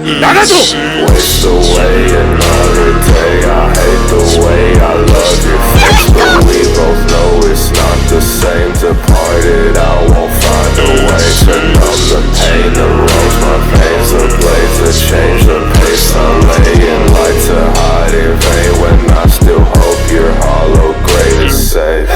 Nagато! Waste away another day. I hate the way I love your face, but we both know it's not the same. Departed, I won't find a way to numb the pain that roams my veins. A blade to change the pace. I'm laying light to hide in vain when I still hope your hollow grave is safe.